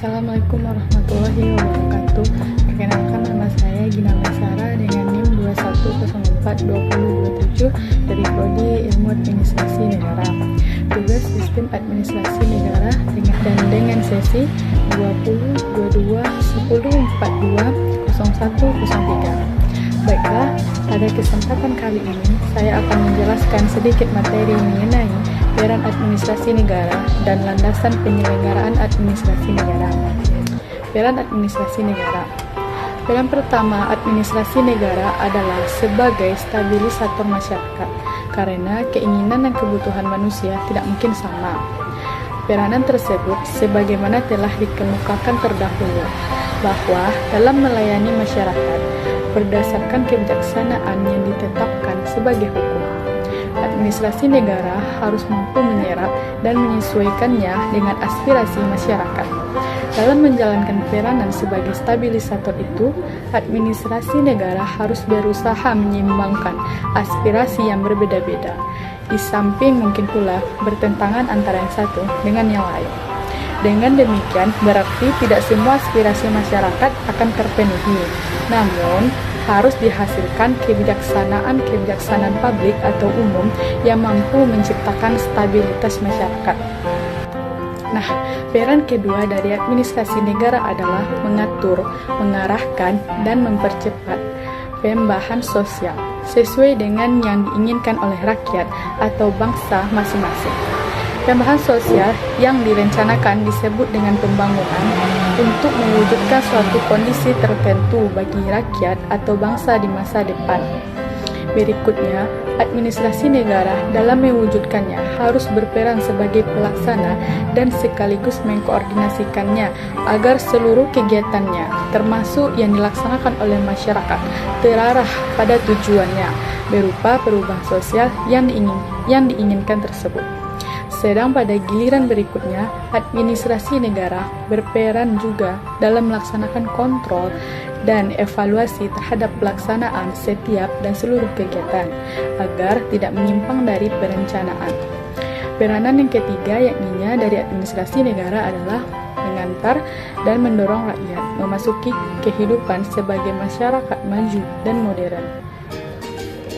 Assalamualaikum warahmatullahi wabarakatuh. Perkenalkan, nama saya Gina Sara dengan NIM 21042027 dari Prodi Ilmu Administrasi Negara. Tugas Sistem Administrasi Negara dengan sesi 20, 22, 10, 42, 0103. Baiklah, pada kesempatan kali ini saya akan menjelaskan sedikit materi mengenai peran administrasi negara dan landasan penyelenggaraan administrasi negara. Peran administrasi negara. Peran pertama administrasi negara adalah sebagai stabilisator masyarakat, karena keinginan dan kebutuhan manusia tidak mungkin sama. Peranan tersebut sebagaimana telah dikemukakan terdahulu, bahwa dalam melayani masyarakat berdasarkan kebijaksanaan yang ditetapkan sebagai hukum, administrasi negara harus mampu menyerap dan menyesuaikannya dengan aspirasi masyarakat. Dalam menjalankan peranan sebagai stabilisator itu, administrasi negara harus berusaha menyeimbangkan aspirasi yang berbeda-beda, di samping mungkin pula bertentangan antara yang satu dengan yang lain. Dengan demikian, berarti tidak semua aspirasi masyarakat akan terpenuhi, namun harus dihasilkan kebijaksanaan publik atau umum yang mampu menciptakan stabilitas masyarakat. Nah, peran kedua dari administrasi negara adalah mengatur, mengarahkan, dan mempercepat pembahasan sosial sesuai dengan yang diinginkan oleh rakyat atau bangsa masing-masing. Pembahasan sosial yang direncanakan disebut dengan pembangunan untuk mewujudkan suatu kondisi tertentu bagi rakyat atau bangsa di masa depan. Berikutnya, administrasi negara dalam mewujudkannya harus berperan sebagai pelaksana dan sekaligus mengkoordinasikannya agar seluruh kegiatannya, termasuk yang dilaksanakan oleh masyarakat, terarah pada tujuannya berupa perubahan sosial yang diinginkan tersebut. Sedang pada giliran berikutnya, administrasi negara berperan juga dalam melaksanakan kontrol dan evaluasi terhadap pelaksanaan setiap dan seluruh kegiatan, agar tidak menyimpang dari perencanaan. Peranan yang ketiga yakninya dari administrasi negara adalah mengantar dan mendorong rakyat memasuki kehidupan sebagai masyarakat maju dan modern.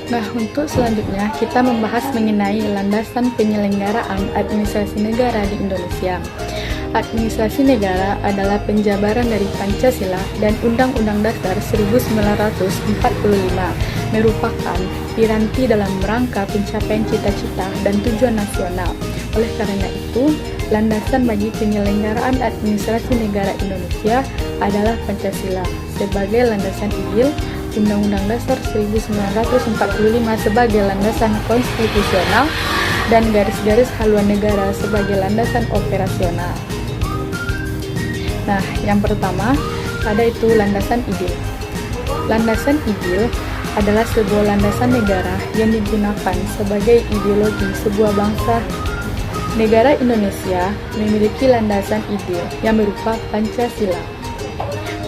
Nah, untuk selanjutnya kita membahas mengenai landasan penyelenggaraan administrasi negara di Indonesia. Administrasi negara adalah penjabaran dari Pancasila dan Undang-Undang Dasar 1945, merupakan piranti dalam rangka pencapaian cita-cita dan tujuan nasional. Oleh karena itu, landasan bagi penyelenggaraan administrasi negara Indonesia adalah Pancasila sebagai landasan ideal, Undang-Undang Dasar 1945 sebagai landasan konstitusional, dan garis-garis haluan negara sebagai landasan operasional. Nah, yang pertama ada itu landasan ideal. Landasan ideal adalah sebuah landasan negara yang digunakan sebagai ideologi sebuah bangsa. Negara Indonesia memiliki landasan ideal yang berupa Pancasila,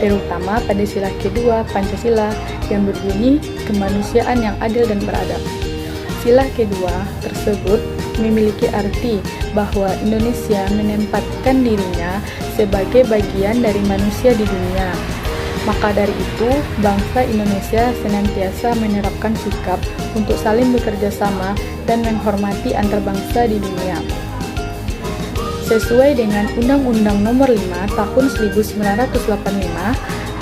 terutama pada sila kedua Pancasila yang berbunyi kemanusiaan yang adil dan beradab. Sila kedua tersebut memiliki arti bahwa Indonesia menempatkan dirinya sebagai bagian dari manusia di dunia. Maka dari itu, bangsa Indonesia senantiasa menerapkan sikap untuk saling bekerja sama dan menghormati antar bangsa di dunia. Sesuai dengan Undang-Undang Nomor 5 Tahun 1985,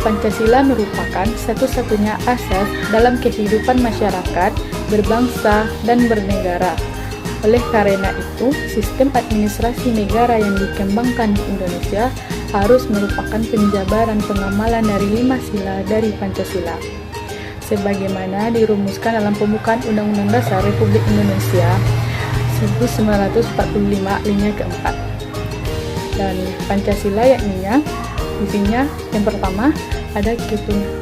Pancasila merupakan satu-satunya asas dalam kehidupan masyarakat, berbangsa, dan bernegara. Oleh karena itu, sistem administrasi negara yang dikembangkan di Indonesia harus merupakan penjabaran pengamalan dari 5 sila dari Pancasila, sebagaimana dirumuskan dalam pembukaan Undang-Undang Dasar Republik Indonesia 1945 linia keempat. Dan Pancasila yakninya isinya yang pertama ada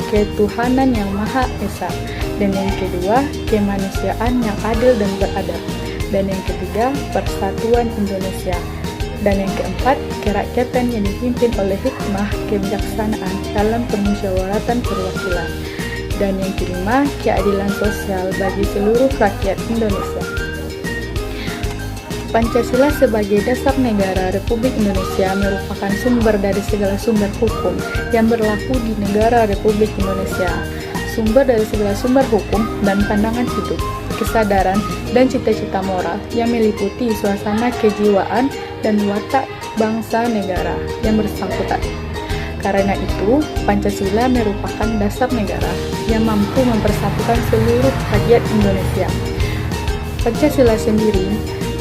ketuhanan yang Maha Esa, dan yang kedua kemanusiaan yang adil dan beradab, dan yang ketiga persatuan Indonesia, dan yang keempat kerakyatan yang dipimpin oleh hikmah kebijaksanaan dalam permusyawaratan perwakilan, dan yang kelima keadilan sosial bagi seluruh rakyat Indonesia. Pancasila sebagai dasar negara Republik Indonesia merupakan sumber dari segala sumber hukum yang berlaku di negara Republik Indonesia. Sumber dari segala sumber hukum dan pandangan hidup, kesadaran, dan cita-cita moral yang meliputi suasana kejiwaan dan watak bangsa negara yang bersangkutan. Karena itu, Pancasila merupakan dasar negara yang mampu mempersatukan seluruh rakyat Indonesia. Pancasila sendiri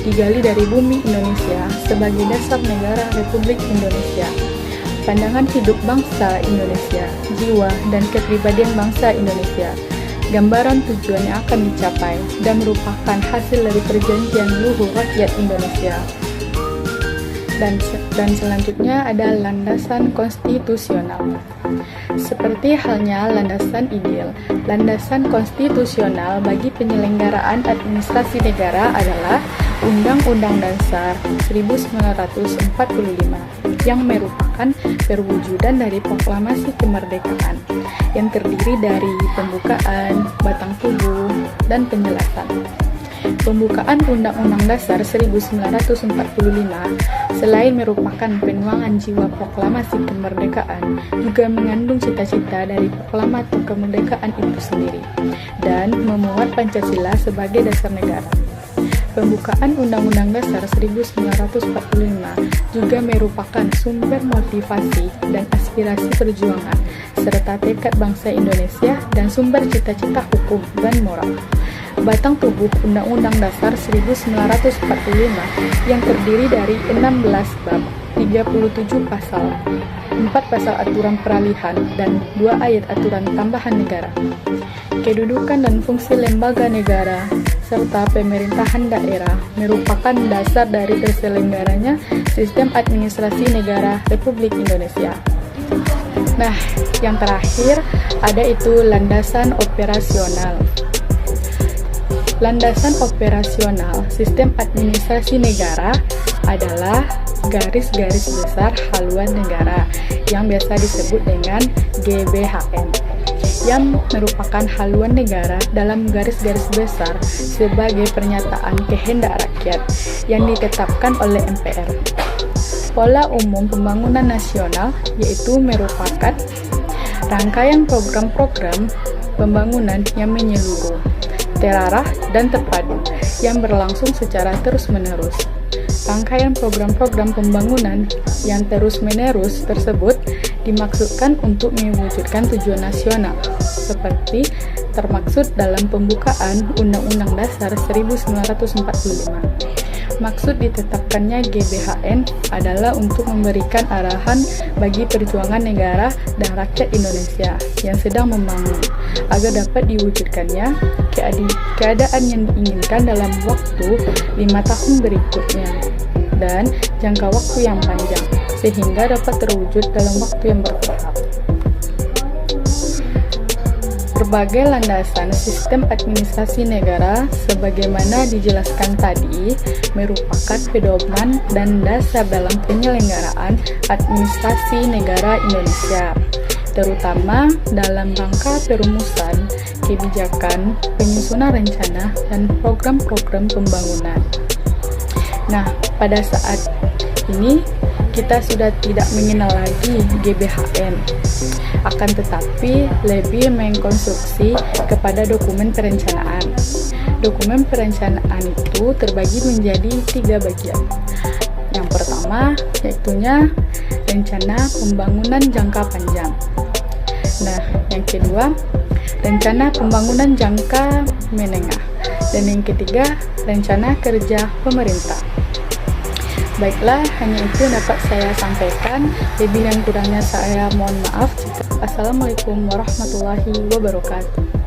digali dari bumi Indonesia sebagai dasar negara Republik Indonesia. Pandangan hidup bangsa Indonesia, jiwa dan kepribadian bangsa Indonesia, gambaran tujuan yang akan dicapai dan merupakan hasil dari perjanjian luhur rakyat Indonesia. Dan selanjutnya ada landasan konstitusional. Seperti halnya landasan ideal, landasan konstitusional bagi penyelenggaraan administrasi negara adalah Undang-Undang Dasar 1945 yang merupakan perwujudan dari proklamasi kemerdekaan yang terdiri dari pembukaan, batang tubuh, dan penjelasan. Pembukaan Undang-Undang Dasar 1945 selain merupakan penuangan jiwa proklamasi kemerdekaan, juga mengandung cita-cita dari proklamator kemerdekaan itu sendiri dan memuat Pancasila sebagai dasar negara. Pembukaan Undang-Undang Dasar 1945 juga merupakan sumber motivasi dan aspirasi perjuangan serta tekad bangsa Indonesia dan sumber cita-cita hukum dan moral. Batang tubuh Undang-Undang Dasar 1945 yang terdiri dari 16 bab, 37 pasal, 4 pasal aturan peralihan, dan 2 ayat aturan tambahan negara. Kedudukan dan fungsi lembaga negara serta pemerintahan daerah merupakan dasar dari terselenggaranya sistem administrasi negara Republik Indonesia. Nah, yang terakhir ada itu landasan operasional. Landasan operasional sistem administrasi negara adalah garis-garis besar haluan negara yang biasa disebut dengan GBHN, yang merupakan haluan negara dalam garis-garis besar sebagai pernyataan kehendak rakyat yang ditetapkan oleh MPR. Pola umum pembangunan nasional yaitu merupakan rangkaian program-program pembangunan yang menyeluruh, terarah, dan terpadu yang berlangsung secara terus-menerus. Rangkaian program-program pembangunan yang terus-menerus tersebut dimaksudkan untuk mewujudkan tujuan nasional, seperti termaksud dalam pembukaan Undang-Undang Dasar 1945. Maksud ditetapkannya GBHN adalah untuk memberikan arahan bagi perjuangan negara dan rakyat Indonesia yang sedang membangun, agar dapat diwujudkannya keadaan yang diinginkan dalam waktu 5 tahun berikutnya dan jangka waktu yang panjang, sehingga dapat terwujud dalam waktu yang bertahap. Berbagai landasan sistem administrasi negara sebagaimana dijelaskan tadi merupakan pedoman dan dasar dalam penyelenggaraan administrasi negara Indonesia, terutama dalam rangka perumusan kebijakan, penyusunan rencana, dan program-program pembangunan. Nah, pada saat ini kita sudah tidak mengenal lagi GBHN, akan tetapi lebih mengkonstruksi kepada dokumen perencanaan. Dokumen perencanaan itu terbagi menjadi 3 bagian. Yang pertama, yaitunya rencana pembangunan jangka panjang. Nah, yang kedua, rencana pembangunan jangka menengah. Dan yang ketiga, rencana kerja pemerintah. Baiklah, hanya itu yang dapat saya sampaikan. Lebih dan kurangnya saya mohon maaf. Assalamualaikum warahmatullahi wabarakatuh.